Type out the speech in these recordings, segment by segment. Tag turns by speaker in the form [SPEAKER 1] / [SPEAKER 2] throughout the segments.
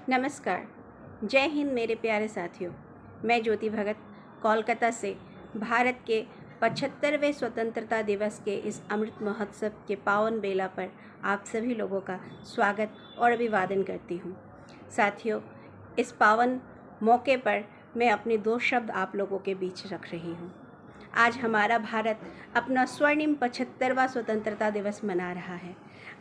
[SPEAKER 1] नमस्कार। जय हिंद मेरे प्यारे साथियों। मैं ज्योति भगत कोलकाता से भारत के 75वें स्वतंत्रता दिवस के इस अमृत महोत्सव के पावन बेला पर आप सभी लोगों का स्वागत और अभिवादन करती हूँ। साथियों, इस पावन मौके पर मैं अपने दो शब्द आप लोगों के बीच रख रही हूँ। आज हमारा भारत अपना स्वर्णिम 75वां स्वतंत्रता दिवस मना रहा है।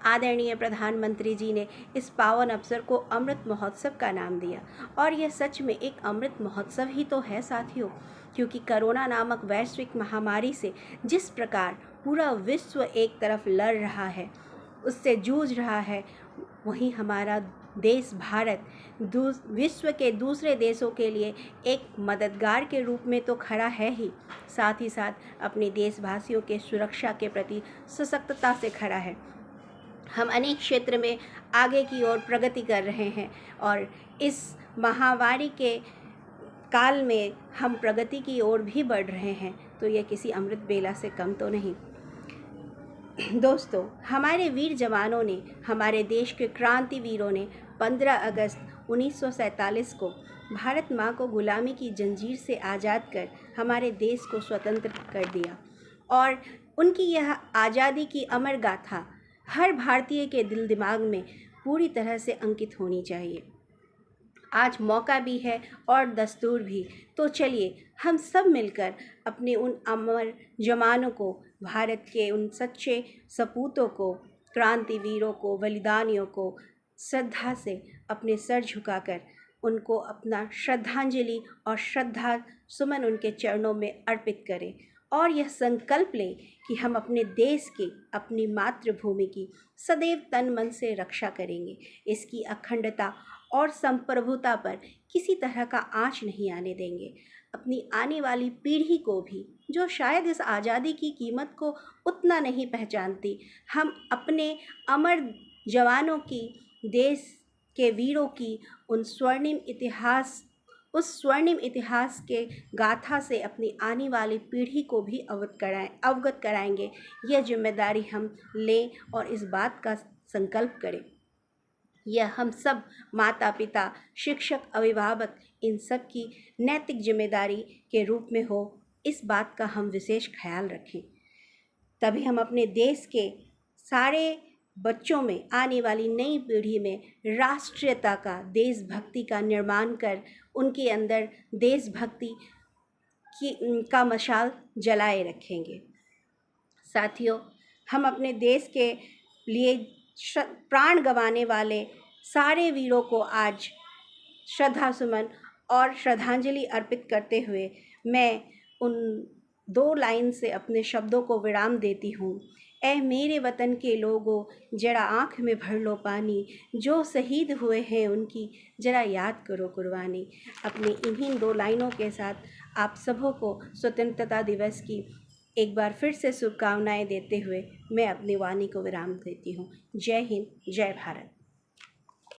[SPEAKER 1] आदरणीय प्रधानमंत्री जी ने इस पावन अवसर को अमृत महोत्सव का नाम दिया और यह सच में एक अमृत महोत्सव ही तो है साथियों, क्योंकि कोरोना नामक वैश्विक महामारी से जिस प्रकार पूरा विश्व एक तरफ लड़ रहा है, उससे जूझ रहा है, वहीं हमारा देश भारत विश्व के दूसरे देशों के लिए एक मददगार के रूप में तो खड़ा है ही, साथ ही साथ अपने देशवासियों के सुरक्षा के प्रति सशक्तता से खड़ा है। हम अनेक क्षेत्र में आगे की ओर प्रगति कर रहे हैं और इस महामारी के काल में हम प्रगति की ओर भी बढ़ रहे हैं, तो यह किसी अमृत बेला से कम तो नहीं। दोस्तों, हमारे वीर जवानों ने, हमारे देश के क्रांति वीरों ने 15 अगस्त 1947 को भारत माँ को गुलामी की जंजीर से आज़ाद कर हमारे देश को स्वतंत्र कर दिया और उनकी यह आज़ादी की अमर गाथा हर भारतीय के दिल दिमाग में पूरी तरह से अंकित होनी चाहिए। आज मौका भी है और दस्तूर भी, तो चलिए हम सब मिलकर अपने उन अमर जवानों को, भारत के उन सच्चे सपूतों को, क्रांति वीरों को, बलिदानियों को श्रद्धा से अपने सर झुकाकर उनको अपना श्रद्धांजलि और श्रद्धा सुमन उनके चरणों में अर्पित करें और यह संकल्प लें कि हम अपने देश की, अपनी मातृभूमि की सदैव तन मन से रक्षा करेंगे। इसकी अखंडता और संप्रभुता पर किसी तरह का आँच नहीं आने देंगे। अपनी आने वाली पीढ़ी को भी, जो शायद इस आज़ादी की कीमत को उतना नहीं पहचानती, हम अपने अमर जवानों की, देश के वीरों की उस स्वर्णिम इतिहास के गाथा से अपनी आने वाली पीढ़ी को भी अवगत कराएंगे। यह जिम्मेदारी हम लें और इस बात का संकल्प करें। यह हम सब माता पिता, शिक्षक, अभिभावक, इन सब की नैतिक जिम्मेदारी के रूप में हो, इस बात का हम विशेष ख्याल रखें। तभी हम अपने देश के सारे बच्चों में, आने वाली नई पीढ़ी में राष्ट्रीयता का, देशभक्ति का निर्माण कर उनके अंदर देशभक्ति का मशाल जलाए रखेंगे। साथियों, हम अपने देश के लिए प्राण गंवाने वाले सारे वीरों को आज श्रद्धा सुमन और श्रद्धांजलि अर्पित करते हुए मैं उन 2 लाइन से अपने शब्दों को विराम देती हूँ। ऐ मेरे वतन के लोगों, जरा आँख में भर लो पानी, जो शहीद हुए हैं उनकी जरा याद करो कुर्बानी। अपनी इन्हीं 2 लाइनों के साथ आप सबों को स्वतंत्रता दिवस की एक बार फिर से शुभकामनाएं देते हुए मैं अपनी वाणी को विराम देती हूँ। जय हिंद, जय भारत।